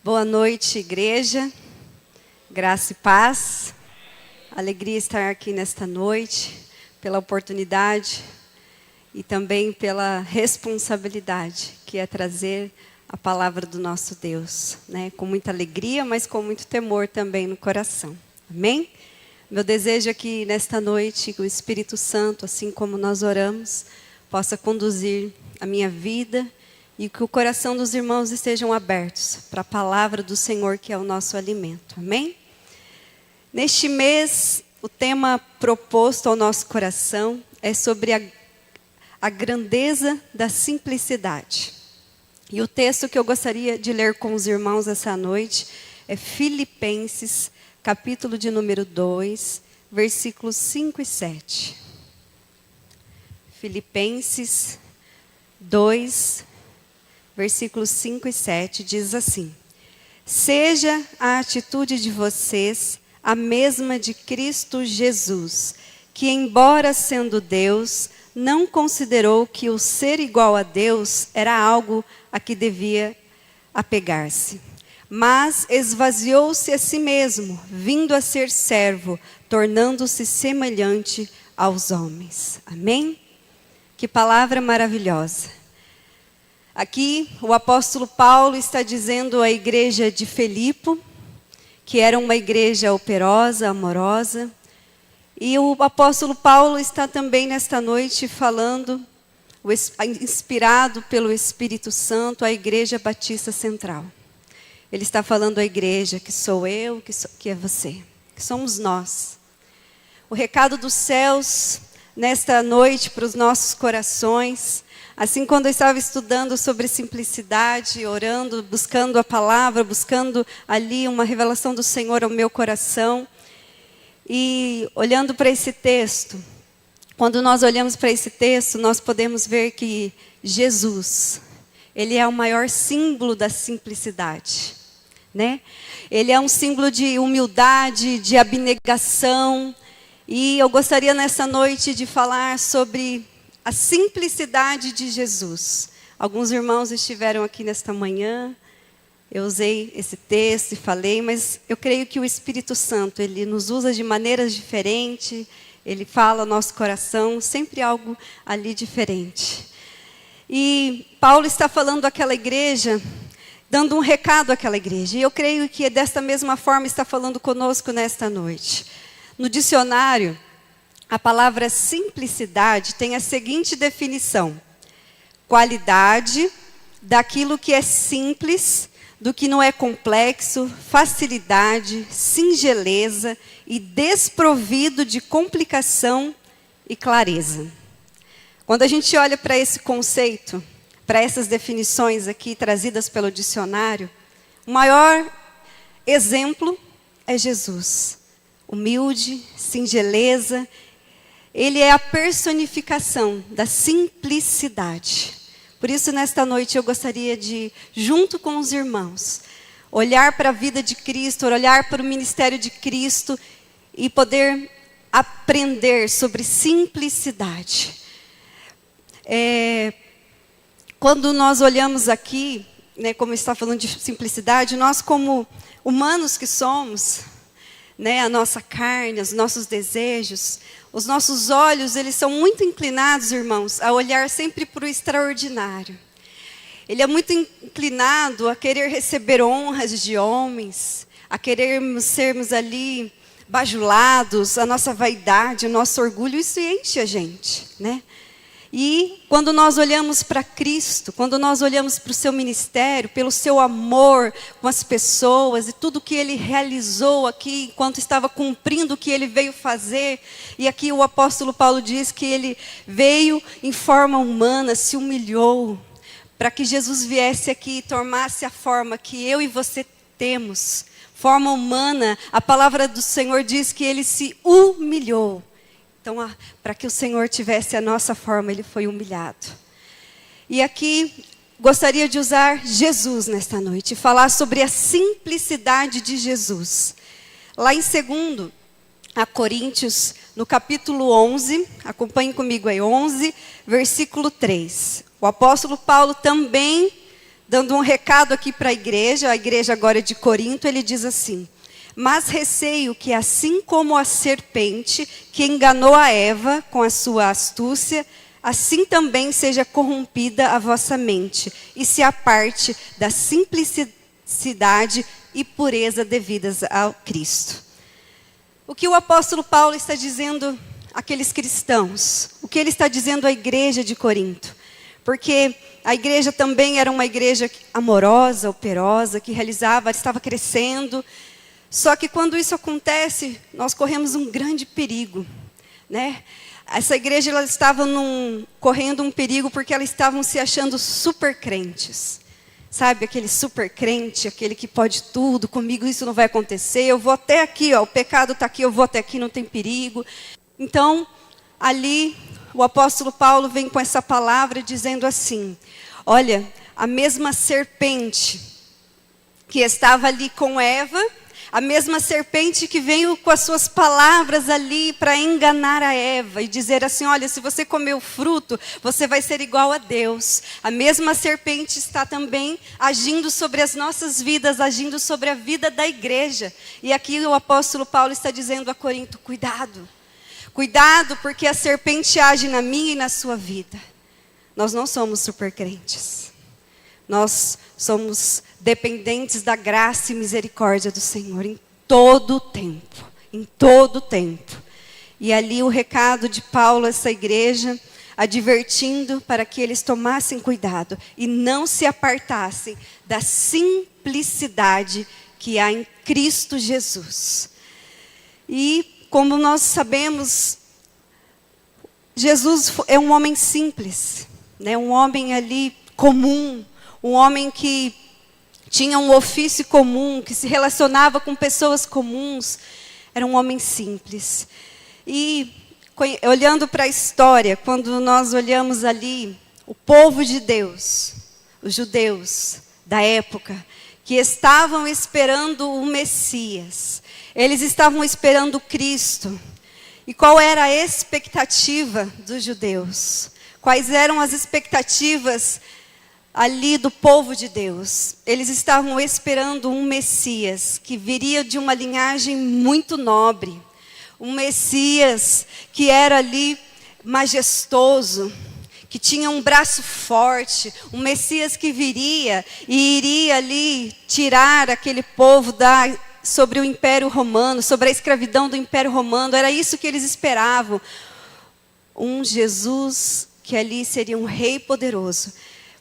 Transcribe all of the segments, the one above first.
Boa noite, igreja. Graça e paz. Alegria estar aqui nesta noite, pela oportunidade e também pela responsabilidade, que é trazer a palavra do nosso Deus, né? Com muita alegria, mas com muito temor também no coração. Amém? Meu desejo é que nesta noite o Espírito Santo, assim como nós oramos, possa conduzir a minha vida e que o coração dos irmãos estejam abertos para a palavra do Senhor, que é o nosso alimento. Amém? Neste mês, o tema proposto ao nosso coração é sobre a grandeza da simplicidade. E o texto que eu gostaria de ler com os irmãos essa noite é Filipenses, capítulo de número 2, versículos 5 e 7. Filipenses 2, versículos 5 e 7, diz assim: Seja a atitude de vocês a mesma de Cristo Jesus, que, embora sendo Deus, não considerou que o ser igual a Deus era algo a que devia apegar-se. Mas esvaziou-se a si mesmo, vindo a ser servo, tornando-se semelhante aos homens. Amém? Que palavra maravilhosa. Aqui o apóstolo Paulo está dizendo à igreja de Filipe, que era uma igreja operosa, amorosa. E o apóstolo Paulo está também nesta noite falando, inspirado pelo Espírito Santo, à Igreja Batista Central. Ele está falando à igreja, que sou eu, que é você, que somos nós. O recado dos céus, nesta noite, para os nossos corações. Assim, quando eu estava estudando sobre simplicidade, orando, buscando a palavra, buscando ali uma revelação do Senhor ao meu coração, e olhando para esse texto, quando nós olhamos para esse texto, nós podemos ver que Jesus, Ele é o maior símbolo da simplicidade, né? Ele é um símbolo de humildade, de abnegação, e eu gostaria nessa noite de falar sobre a simplicidade de Jesus. Alguns irmãos estiveram aqui nesta manhã, eu usei esse texto e falei, mas eu creio que o Espírito Santo, Ele nos usa de maneiras diferentes, Ele fala ao nosso coração, sempre algo ali diferente. E Paulo está falando àquela igreja, dando um recado àquela igreja, e eu creio que desta mesma forma está falando conosco nesta noite. No dicionário, a palavra simplicidade tem a seguinte definição: qualidade daquilo que é simples, do que não é complexo, facilidade, singeleza e desprovido de complicação e clareza. Quando a gente olha para esse conceito, para essas definições aqui trazidas pelo dicionário, o maior exemplo é Jesus. Humilde, singeleza. Ele é a personificação da simplicidade. Por isso, nesta noite, eu gostaria de, junto com os irmãos, olhar para a vida de Cristo, olhar para o ministério de Cristo e poder aprender sobre simplicidade. Quando nós olhamos aqui, né, como está falando de simplicidade, nós como humanos que somos, né, a nossa carne, os nossos desejos, os nossos olhos, eles são muito inclinados, irmãos, a olhar sempre para o extraordinário. Ele é muito inclinado a querer receber honras de homens, a querermos sermos ali bajulados, a nossa vaidade, o nosso orgulho, isso enche a gente, né? E quando nós olhamos para Cristo, quando nós olhamos para o seu ministério, pelo seu amor com as pessoas e tudo que Ele realizou aqui, enquanto estava cumprindo o que Ele veio fazer, e aqui o apóstolo Paulo diz que Ele veio em forma humana, se humilhou, para que Jesus viesse aqui e tomasse a forma que eu e você temos, forma humana. A palavra do Senhor diz que Ele se humilhou. Então, para que o Senhor tivesse a nossa forma, Ele foi humilhado. E aqui, gostaria de usar Jesus nesta noite, falar sobre a simplicidade de Jesus. Lá em 2 Coríntios, no capítulo 11, acompanhem comigo aí, 11, versículo 3. O apóstolo Paulo também dando um recado aqui para a igreja agora é de Corinto, ele diz assim: mas receio que assim como a serpente que enganou a Eva com a sua astúcia, assim também seja corrompida a vossa mente, e se aparte da simplicidade e pureza devidas ao Cristo. O que o apóstolo Paulo está dizendo àqueles cristãos? O que ele está dizendo à igreja de Corinto? Porque a igreja também era uma igreja amorosa, operosa, que estava crescendo. Só que quando isso acontece, nós corremos um grande perigo, né? Essa igreja ela estava correndo um perigo porque elas estavam se achando super crentes. Sabe, aquele super crente, aquele que pode tudo, comigo isso não vai acontecer, eu vou até aqui, ó, o pecado está aqui, eu vou até aqui, não tem perigo. Então, ali, o apóstolo Paulo vem com essa palavra dizendo assim: olha, a mesma serpente que estava ali com Eva, a mesma serpente que veio com as suas palavras ali para enganar a Eva e dizer assim: olha, se você comer o fruto, você vai ser igual a Deus. A mesma serpente está também agindo sobre as nossas vidas, agindo sobre a vida da igreja. E aqui o apóstolo Paulo está dizendo a Corinto: cuidado. Cuidado, porque a serpente age na minha e na sua vida. Nós não somos super crentes. Nós somos dependentes da graça e misericórdia do Senhor em todo o tempo. Em todo o tempo. E ali o recado de Paulo a essa igreja, advertindo para que eles tomassem cuidado e não se apartassem da simplicidade que há em Cristo Jesus. E como nós sabemos, Jesus é um homem simples, né? Um homem ali comum, um homem que tinha um ofício comum, que se relacionava com pessoas comuns. Era um homem simples. E olhando para a história, quando nós olhamos ali, o povo de Deus, os judeus da época, que estavam esperando o Messias. Eles estavam esperando Cristo. E qual era a expectativa dos judeus? Quais eram as expectativas ali do povo de Deus? Eles estavam esperando um Messias que viria de uma linhagem muito nobre. Um Messias que era ali majestoso, que tinha um braço forte. Um Messias que viria e iria ali tirar aquele povo sobre o Império Romano, sobre a escravidão do Império Romano. Era isso que eles esperavam. Um Jesus que ali seria um rei poderoso.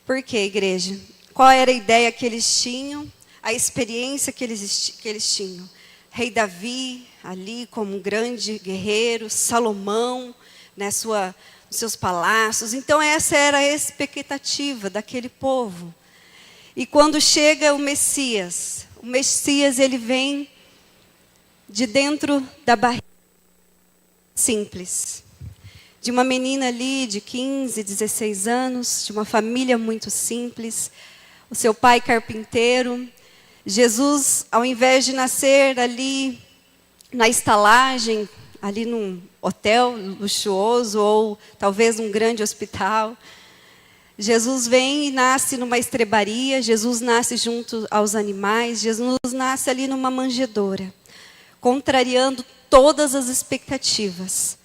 Por quê, igreja? Qual era a ideia que eles tinham? A experiência que eles tinham? Rei Davi, ali como um grande guerreiro, Salomão, nos seus palácios. Então essa era a expectativa daquele povo. E quando chega o Messias ele vem de dentro da barriga simples. De uma menina ali de 15, 16 anos, de uma família muito simples, o seu pai carpinteiro. Jesus, ao invés de nascer ali na estalagem, ali num hotel luxuoso ou talvez um grande hospital, Jesus vem e nasce numa estrebaria, Jesus nasce junto aos animais, Jesus nasce ali numa manjedoura, contrariando todas as expectativas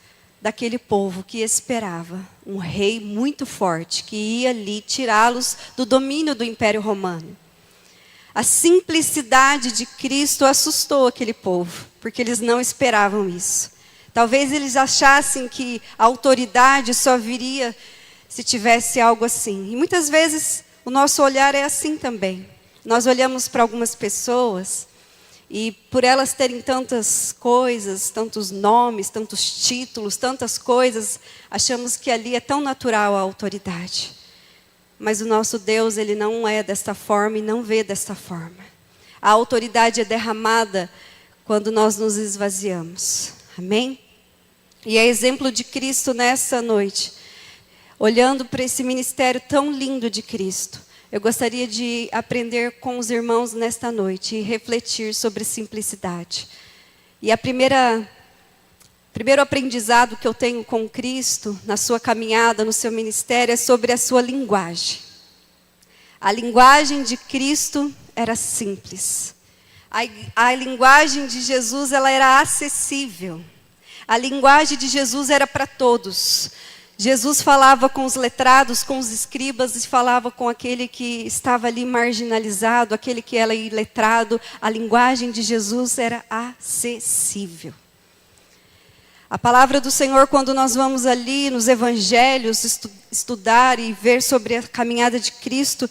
daquele povo que esperava um rei muito forte, que ia ali tirá-los do domínio do Império Romano. A simplicidade de Cristo assustou aquele povo, porque eles não esperavam isso. Talvez eles achassem que a autoridade só viria se tivesse algo assim. E muitas vezes o nosso olhar é assim também. Nós olhamos para algumas pessoas e por elas terem tantas coisas, tantos nomes, tantos títulos, tantas coisas, achamos que ali é tão natural a autoridade. Mas o nosso Deus, Ele não é desta forma e não vê desta forma. A autoridade é derramada quando nós nos esvaziamos. Amém? E é exemplo de Cristo nessa noite. Olhando para esse ministério tão lindo de Cristo, eu gostaria de aprender com os irmãos nesta noite e refletir sobre simplicidade. E primeiro aprendizado que eu tenho com Cristo, na sua caminhada, no seu ministério, é sobre a sua linguagem. A linguagem de Cristo era simples. A linguagem de Jesus, ela era acessível. A linguagem de Jesus era para todos. Jesus falava com os letrados, com os escribas, e falava com aquele que estava ali marginalizado, aquele que era iletrado. A linguagem de Jesus era acessível. A palavra do Senhor, quando nós vamos ali nos evangelhos estudar e ver sobre a caminhada de Cristo,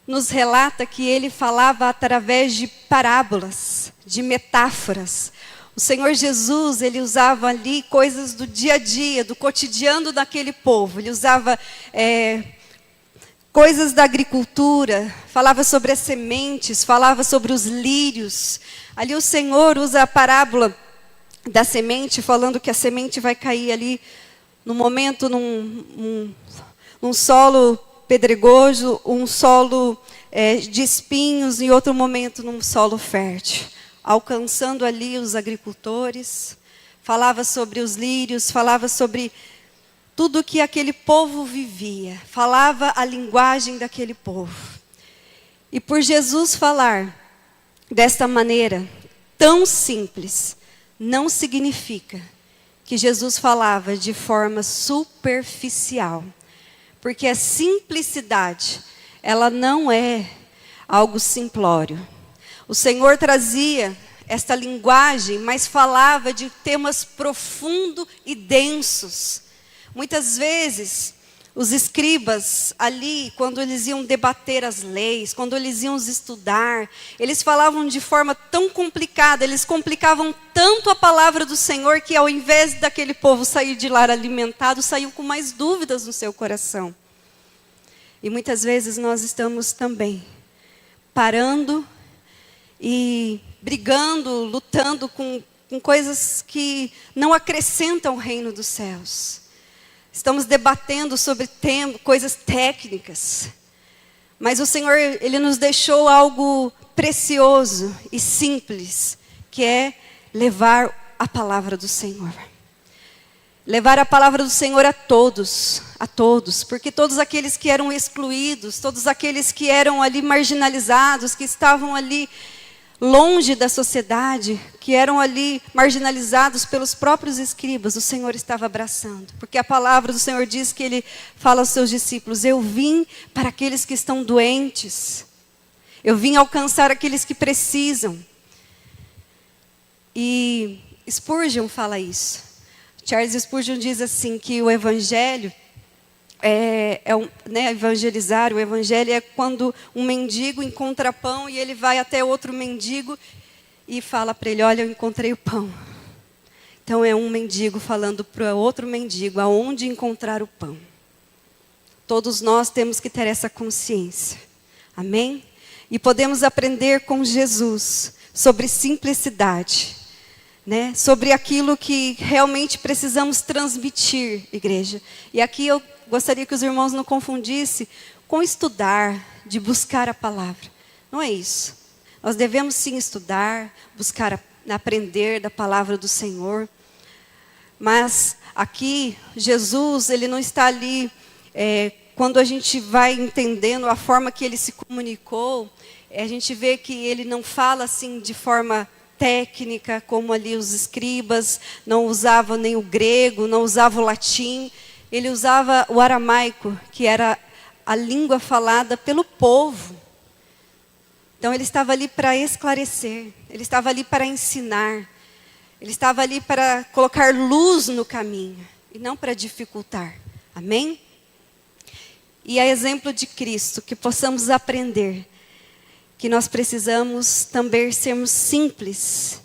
nos relata que ele falava através de parábolas, de metáforas. O Senhor Jesus, ele usava ali coisas do dia a dia, do cotidiano daquele povo. Ele usava coisas da agricultura, falava sobre as sementes, falava sobre os lírios. Ali o Senhor usa a parábola da semente, falando que a semente vai cair ali, no momento, num solo pedregoso, um solo de espinhos, em outro momento num solo fértil, alcançando ali os agricultores. Falava sobre os lírios, falava sobre tudo que aquele povo vivia, falava a linguagem daquele povo. E por Jesus falar desta maneira tão simples, não significa que Jesus falava de forma superficial. Porque a simplicidade, ela não é algo simplório. O Senhor trazia esta linguagem, mas falava de temas profundos e densos. Muitas vezes, os escribas ali, quando eles iam debater as leis, quando eles iam estudar, eles falavam de forma tão complicada, eles complicavam tanto a palavra do Senhor, que ao invés daquele povo sair de lá alimentado, saiu com mais dúvidas no seu coração. E muitas vezes nós estamos também parando e brigando, lutando com coisas que não acrescentam o reino dos céus. Estamos debatendo sobre coisas técnicas. Mas o Senhor, Ele nos deixou algo precioso e simples, que é levar a palavra do Senhor. Levar a palavra do Senhor a todos, porque todos aqueles que eram excluídos, todos aqueles que eram ali marginalizados, que estavam ali longe da sociedade, que eram ali marginalizados pelos próprios escribas, o Senhor estava abraçando. Porque a palavra do Senhor diz que Ele fala aos seus discípulos: eu vim para aqueles que estão doentes, eu vim alcançar aqueles que precisam. E Spurgeon fala isso. Charles Spurgeon diz assim, que o evangelho evangelizar, o evangelho é quando um mendigo encontra pão e ele vai até outro mendigo e fala para ele: olha, eu encontrei o pão. Então é um mendigo falando para outro mendigo aonde encontrar o pão. Todos nós temos que ter essa consciência. Amém? E podemos aprender com Jesus sobre simplicidade, né? Sobre aquilo que realmente precisamos transmitir, igreja. E aqui eu gostaria que os irmãos não confundissem com estudar, de buscar a palavra. Não é isso. Nós devemos sim estudar, buscar aprender da palavra do Senhor. Mas aqui, Jesus, Ele não está ali, quando a gente vai entendendo a forma que Ele se comunicou, a gente vê que Ele não fala assim de forma técnica, como ali os escribas, não usavam nem o grego, não usavam o latim. Ele usava o aramaico, que era a língua falada pelo povo. Então ele estava ali para esclarecer, ele estava ali para ensinar, ele estava ali para colocar luz no caminho, e não para dificultar. Amém? E a exemplo de Cristo, que possamos aprender que nós precisamos também sermos simples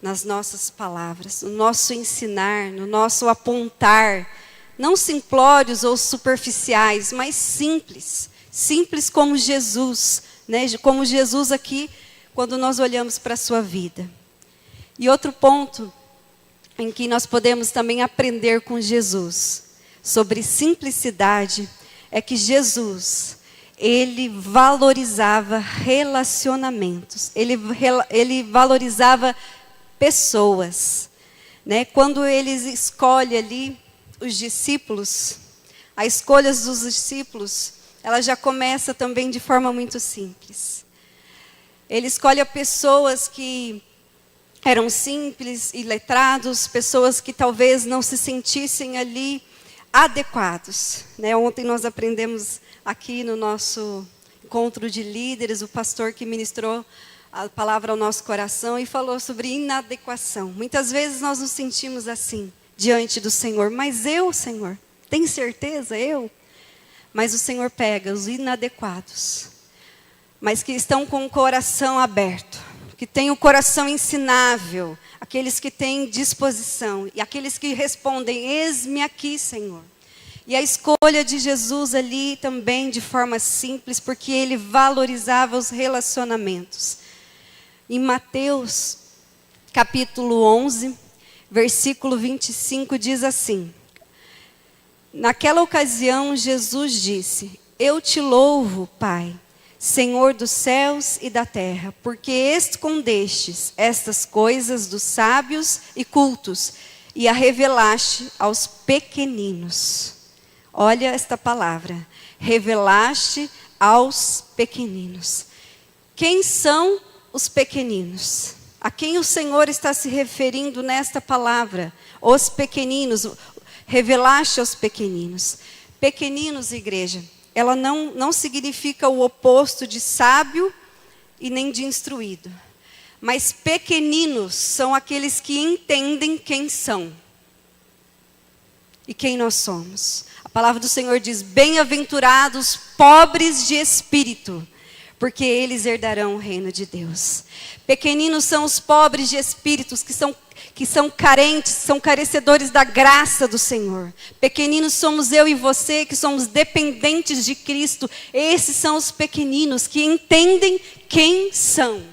nas nossas palavras, no nosso ensinar, no nosso apontar. Não simplórios ou superficiais, mas simples. Simples como Jesus, né? Como Jesus aqui, quando nós olhamos para a sua vida. E outro ponto em que nós podemos também aprender com Jesus sobre simplicidade é que Jesus, Ele valorizava relacionamentos. Ele valorizava pessoas, né? Quando Ele escolhe ali os discípulos, a escolha dos discípulos, ela já começa também de forma muito simples. Ele escolhe pessoas que eram simples e letrados, pessoas que talvez não se sentissem ali adequados. Né? Ontem nós aprendemos aqui no nosso encontro de líderes, o pastor que ministrou a palavra ao nosso coração e falou sobre inadequação. Muitas vezes nós nos sentimos assim, diante do Senhor. Mas eu, Senhor, tem certeza? Eu? Mas o Senhor pega os inadequados, mas que estão com o coração aberto, que têm o coração ensinável, aqueles que têm disposição, e aqueles que respondem, eis-me aqui, Senhor. E a escolha de Jesus ali também de forma simples, porque ele valorizava os relacionamentos. Em Mateus, capítulo 11, versículo 25, diz assim: naquela ocasião, Jesus disse: eu te louvo, Pai, Senhor dos céus e da terra, porque escondestes estas coisas dos sábios e cultos e a revelaste aos pequeninos. Olha esta palavra, revelaste aos pequeninos. Quem são os pequeninos? A quem o Senhor está se referindo nesta palavra? Os pequeninos, revelaste aos pequeninos. Pequeninos, igreja, ela não significa o oposto de sábio e nem de instruído. Mas pequeninos são aqueles que entendem quem são e quem nós somos. A palavra do Senhor diz: bem-aventurados pobres de espírito, porque eles herdarão o reino de Deus. Pequeninos são os pobres de espíritos, que são carentes, são carecedores da graça do Senhor. Pequeninos somos eu e você, que somos dependentes de Cristo. Esses são os pequeninos que entendem quem são.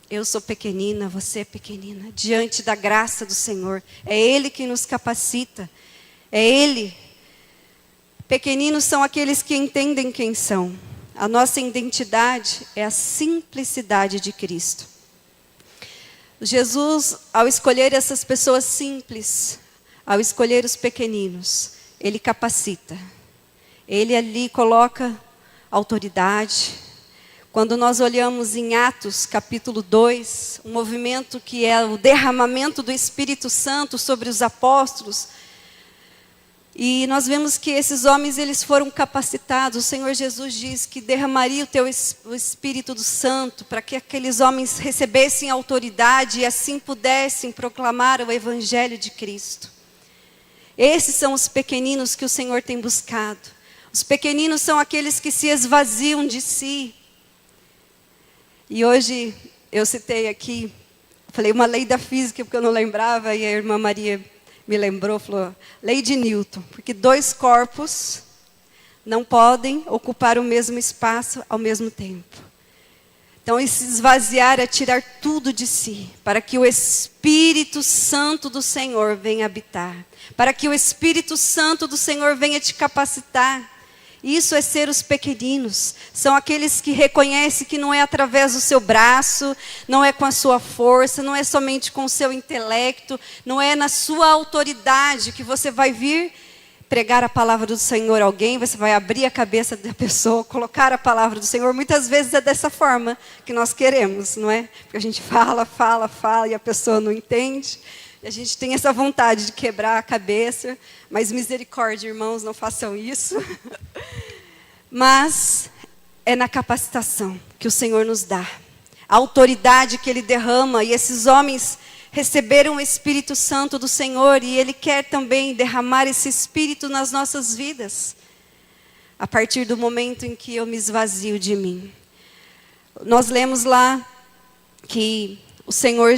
Eu sou pequenina, você é pequenina, diante da graça do Senhor. É Ele que nos capacita, é Ele. Pequeninos são aqueles que entendem quem são. A nossa identidade é a simplicidade de Cristo. Jesus, ao escolher essas pessoas simples, ao escolher os pequeninos, Ele capacita. Ele ali coloca autoridade. Quando nós olhamos em Atos, capítulo 2, um movimento que é o derramamento do Espírito Santo sobre os apóstolos, e nós vemos que esses homens, eles foram capacitados. O Senhor Jesus diz que derramaria o Espírito do Santo para que aqueles homens recebessem autoridade e assim pudessem proclamar o Evangelho de Cristo. Esses são os pequeninos que o Senhor tem buscado. Os pequeninos são aqueles que se esvaziam de si. E hoje eu citei aqui, falei uma lei da física porque eu não lembrava, e a irmã Maria me lembrou, falou, lei de Newton, porque dois corpos não podem ocupar o mesmo espaço ao mesmo tempo. Então, esse esvaziar é tirar tudo de si, para que o Espírito Santo do Senhor venha habitar, para que o Espírito Santo do Senhor venha te capacitar. Isso é ser os pequeninos, são aqueles que reconhecem que não é através do seu braço, não é com a sua força, não é somente com o seu intelecto, não é na sua autoridade que você vai vir pregar a palavra do Senhor a alguém, você vai abrir a cabeça da pessoa, colocar a palavra do Senhor. Muitas vezes é dessa forma que nós queremos, não é? Porque a gente fala e a pessoa não entende. A gente tem essa vontade de quebrar a cabeça, mas misericórdia, irmãos, não façam isso. Mas é na capacitação que o Senhor nos dá. A autoridade que Ele derrama, e esses homens receberam o Espírito Santo do Senhor, e Ele quer também derramar esse Espírito nas nossas vidas. A partir do momento em que eu me esvazio de mim. Nós lemos lá que o Senhor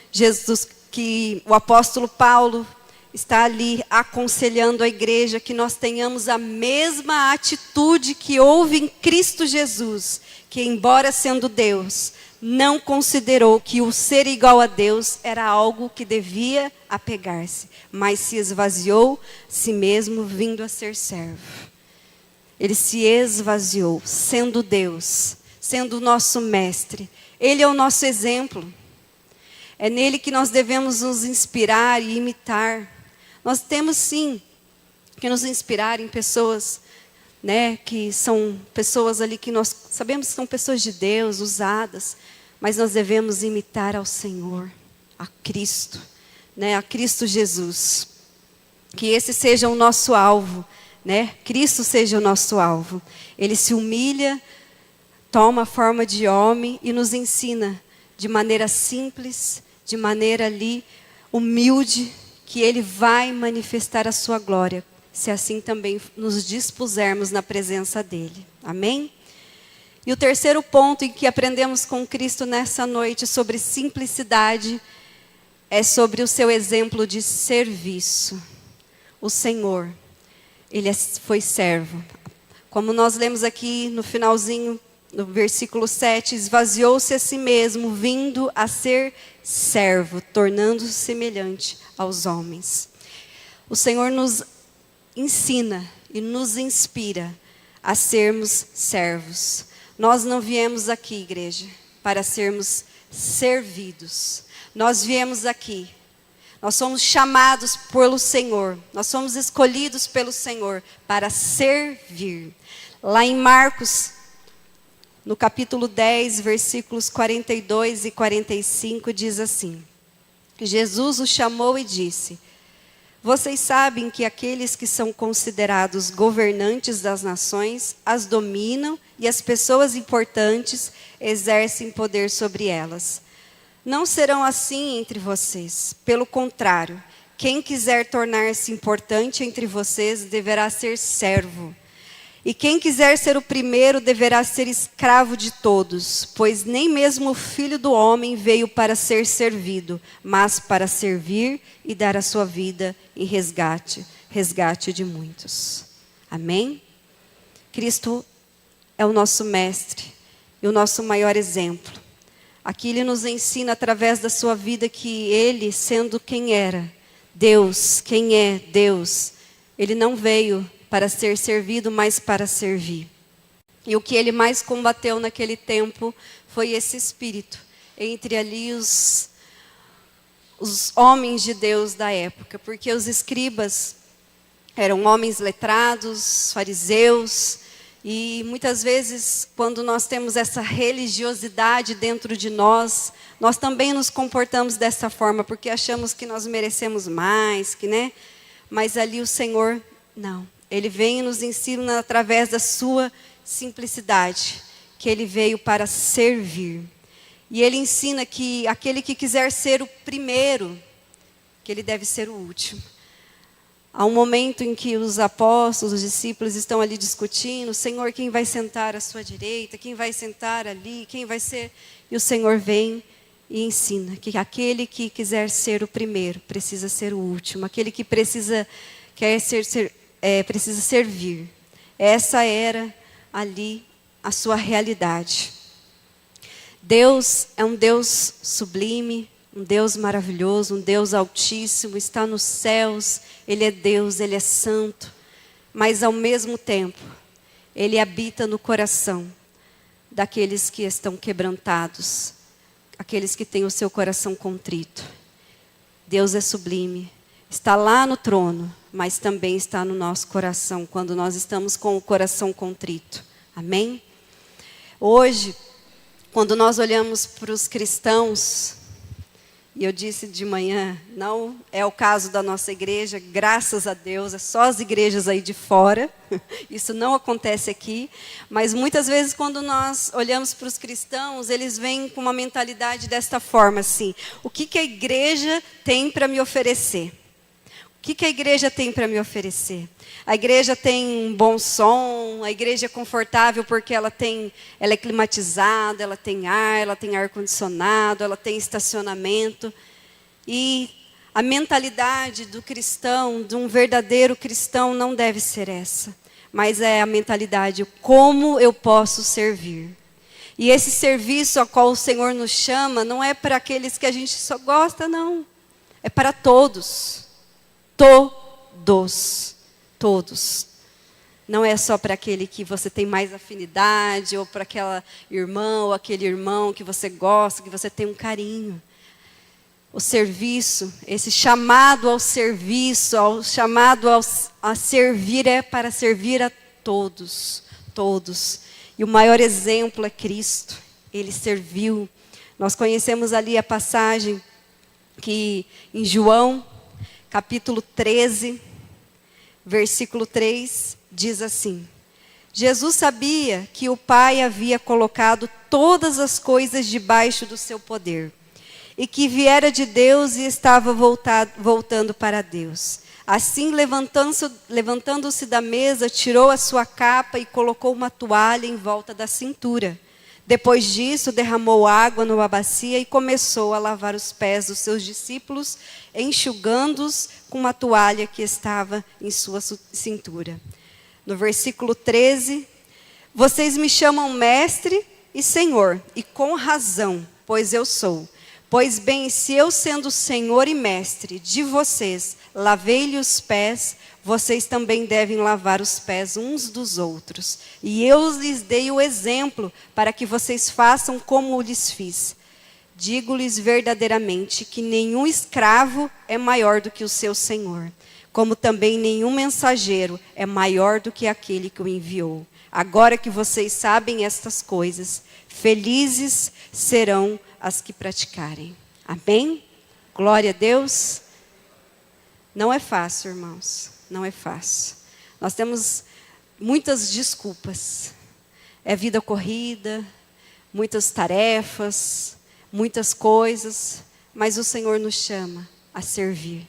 Jesus, que o apóstolo Paulo está ali aconselhando a igreja que nós tenhamos a mesma atitude que houve em Cristo Jesus, que embora sendo Deus, não considerou que o ser igual a Deus era algo que devia apegar-se, mas se esvaziou si mesmo, vindo a ser servo. Ele se esvaziou, sendo Deus, sendo o nosso mestre. Ele é o nosso exemplo. É nele que nós devemos nos inspirar e imitar. Nós temos sim que nos inspirar em pessoas né, que são pessoas ali que nós sabemos que são pessoas de Deus, usadas, mas nós devemos imitar ao Senhor, a Cristo, né, a Cristo Jesus. Que esse seja o nosso alvo, né? Cristo seja o nosso alvo. Ele se humilha, toma a forma de homem e nos ensina de maneira simples, de maneira ali humilde, que Ele vai manifestar a sua glória, se assim também nos dispusermos na presença dEle. Amém? E o terceiro ponto em que aprendemos com Cristo nessa noite sobre simplicidade é sobre o seu exemplo de serviço. O Senhor, Ele foi servo. Como nós lemos aqui no finalzinho, no versículo 7, esvaziou-se a si mesmo, vindo a ser servo, tornando-se semelhante aos homens. O Senhor nos ensina e nos inspira a sermos servos. Nós não viemos aqui, igreja, para sermos servidos. Nós viemos aqui. Nós somos chamados pelo Senhor, nós somos escolhidos pelo Senhor para servir. Lá em Marcos, no capítulo 10, versículos 42 e 45, diz assim: Jesus o chamou e disse: vocês sabem que aqueles que são considerados governantes das nações as dominam e as pessoas importantes exercem poder sobre elas. Não serão assim entre vocês. Pelo contrário, quem quiser tornar-se importante entre vocês deverá ser servo. E quem quiser ser o primeiro deverá ser escravo de todos, pois nem mesmo o Filho do Homem veio para ser servido, mas para servir e dar a sua vida em resgate de muitos. Amém? Cristo é o nosso mestre e o nosso maior exemplo. Aqui Ele nos ensina através da sua vida que Ele, sendo quem era, Deus, quem é Deus, Ele não veio para ser servido, mas para servir. E o que Ele mais combateu naquele tempo foi esse espírito, entre ali os homens de Deus da época, porque os escribas eram homens letrados, fariseus, e muitas vezes, quando nós temos essa religiosidade dentro de nós, nós também nos comportamos dessa forma, porque achamos que nós merecemos mais, né? Mas ali o Senhor, não. Ele vem e nos ensina através da sua simplicidade, que Ele veio para servir. E Ele ensina que aquele que quiser ser o primeiro, que ele deve ser o último. Há um momento em que os apóstolos, os discípulos estão ali discutindo: Senhor, quem vai sentar à sua direita? Quem vai sentar ali? Quem vai ser? E o Senhor vem e ensina que aquele que quiser ser o primeiro precisa ser o último. Aquele que precisa servir. Essa era ali a sua realidade. Deus é um Deus sublime, um Deus maravilhoso, um Deus altíssimo, está nos céus. Ele é Deus, Ele é santo, mas ao mesmo tempo Ele habita no coração daqueles que estão quebrantados, aqueles que têm o seu coração contrito. Deus é sublime, está lá no trono, mas também está no nosso coração, quando nós estamos com o coração contrito. Amém? Hoje, quando nós olhamos para os cristãos, e eu disse de manhã, não é o caso da nossa igreja, graças a Deus, é só as igrejas aí de fora, isso não acontece aqui, mas muitas vezes quando nós olhamos para os cristãos, eles vêm com uma mentalidade desta forma, assim: o que a igreja tem para me oferecer? O que a igreja tem para me oferecer? A igreja tem um bom som, a igreja é confortável porque ela é climatizada, ela tem ar-condicionado, ela tem estacionamento. E a mentalidade do cristão, de um verdadeiro cristão, não deve ser essa. Mas é a mentalidade: como eu posso servir? E esse serviço a qual o Senhor nos chama, não é para aqueles que a gente só gosta, não. É para todos. Todos. Não é só para aquele que você tem mais afinidade, ou para aquela irmã ou aquele irmão que você gosta, que você tem um carinho. O serviço, esse chamado ao serviço, a servir é para servir a todos, todos. E o maior exemplo é Cristo. Ele serviu. Nós conhecemos ali a passagem que em João, capítulo 13, versículo 3, diz assim: Jesus sabia que o Pai havia colocado todas as coisas debaixo do seu poder, e que viera de Deus e estava voltando para Deus. Assim, levantando-se da mesa, tirou a sua capa e colocou uma toalha em volta da cintura. Depois disso, derramou água numa bacia e começou a lavar os pés dos seus discípulos, enxugando-os com uma toalha que estava em sua cintura. No versículo 13, vocês me chamam mestre e senhor, e com razão, pois eu sou. Pois bem, se eu sendo senhor e mestre de vocês, lavei-lhe os pés, vocês também devem lavar os pés uns dos outros. E eu lhes dei o exemplo para que vocês façam como lhes fiz. Digo-lhes verdadeiramente que nenhum escravo é maior do que o seu senhor, como também nenhum mensageiro é maior do que aquele que o enviou. Agora que vocês sabem estas coisas, felizes serão as que praticarem. Amém? Glória a Deus. Não é fácil, irmãos. Não é fácil. Nós temos muitas desculpas. É vida corrida, muitas tarefas, muitas coisas, mas o Senhor nos chama a servir.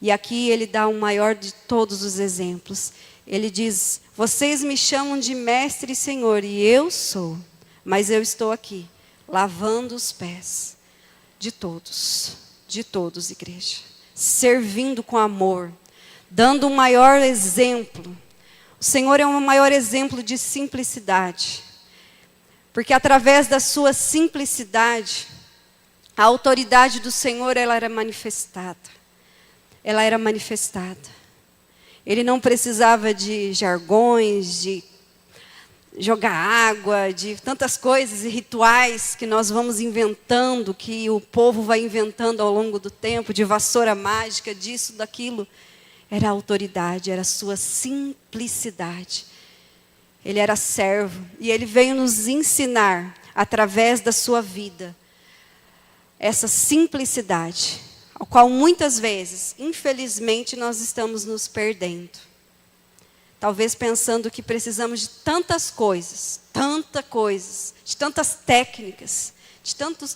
E aqui Ele dá o maior de todos os exemplos. Ele diz: vocês me chamam de mestre e senhor, e eu sou, mas eu estou aqui, lavando os pés de todos, igreja. Servindo com amor, dando o maior exemplo. O Senhor é o maior exemplo de simplicidade. Porque através da sua simplicidade, a autoridade do Senhor, ela era manifestada. Ela era manifestada. Ele não precisava de jargões, de jogar água, de tantas coisas e rituais que nós vamos inventando, que o povo vai inventando ao longo do tempo, de vassoura mágica, disso, daquilo. Era a autoridade, era a sua simplicidade. Ele era servo e ele veio nos ensinar, através da sua vida, essa simplicidade, ao qual muitas vezes, infelizmente, nós estamos nos perdendo. Talvez pensando que precisamos de tantas coisas, de tantas técnicas, de tantos,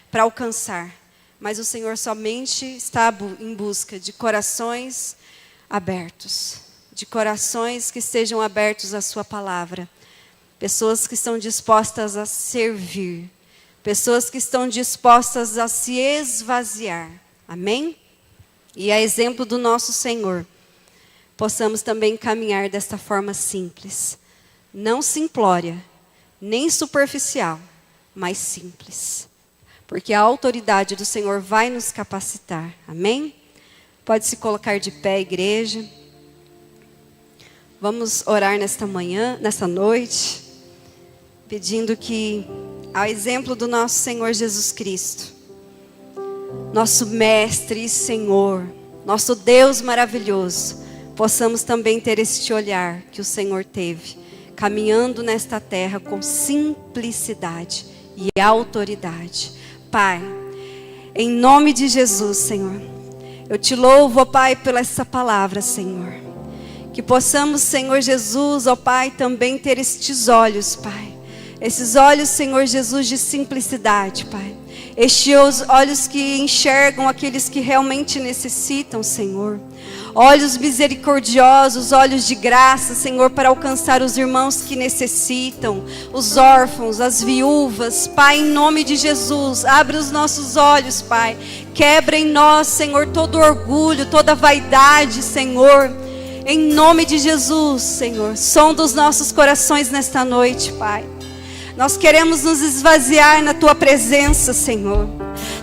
para alcançar. Mas o Senhor somente está em busca de corações abertos, de corações que estejam abertos à sua palavra. Pessoas que estão dispostas a servir, pessoas que estão dispostas a se esvaziar. Amém? E a exemplo do nosso Senhor, possamos também caminhar desta forma simples, não simplória, nem superficial, mas simples. Porque a autoridade do Senhor vai nos capacitar. Amém? Pode se colocar de pé, igreja. Vamos orar nesta noite, pedindo que, ao exemplo do nosso Senhor Jesus Cristo, nosso Mestre e Senhor, nosso Deus maravilhoso, possamos também ter este olhar que o Senhor teve, caminhando nesta terra com simplicidade e autoridade. Pai, em nome de Jesus, Senhor, eu te louvo, ó Pai, pela essa palavra, Senhor. Que possamos, Senhor Jesus, ó Pai, também ter estes olhos, Pai. Esses olhos, Senhor Jesus, de simplicidade, Pai. Estes olhos que enxergam aqueles que realmente necessitam, Senhor. Olhos misericordiosos, olhos de graça, Senhor, para alcançar os irmãos que necessitam, os órfãos, as viúvas. Pai, em nome de Jesus, abre os nossos olhos, Pai. Quebra em nós, Senhor, todo orgulho, toda vaidade, Senhor. Em nome de Jesus, Senhor, sonda os nossos corações nesta noite, Pai. Nós queremos nos esvaziar na Tua presença, Senhor.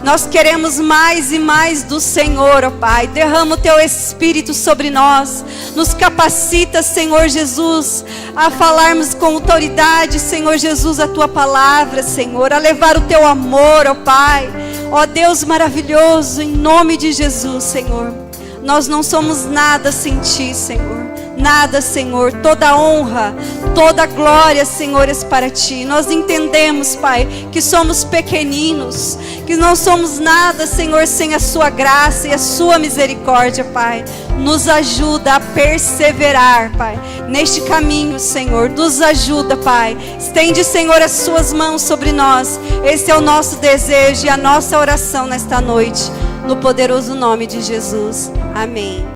Nós queremos mais e mais do Senhor, ó Pai. Derrama o Teu Espírito sobre nós. Nos capacita, Senhor Jesus, a falarmos com autoridade, Senhor Jesus, a Tua palavra, Senhor. A levar o Teu amor, ó Pai. Ó Deus maravilhoso, em nome de Jesus, Senhor. Nós não somos nada sem Ti, Senhor. Nada, Senhor, toda honra, toda glória, Senhor, é para Ti. Nós entendemos, Pai, que somos pequeninos, que não somos nada, Senhor, sem a Sua graça e a Sua misericórdia, Pai. Nos ajuda a perseverar, Pai, neste caminho, Senhor. Nos ajuda, Pai. Estende, Senhor, as Suas mãos sobre nós. Esse é o nosso desejo e a nossa oração nesta noite. No poderoso nome de Jesus. Amém.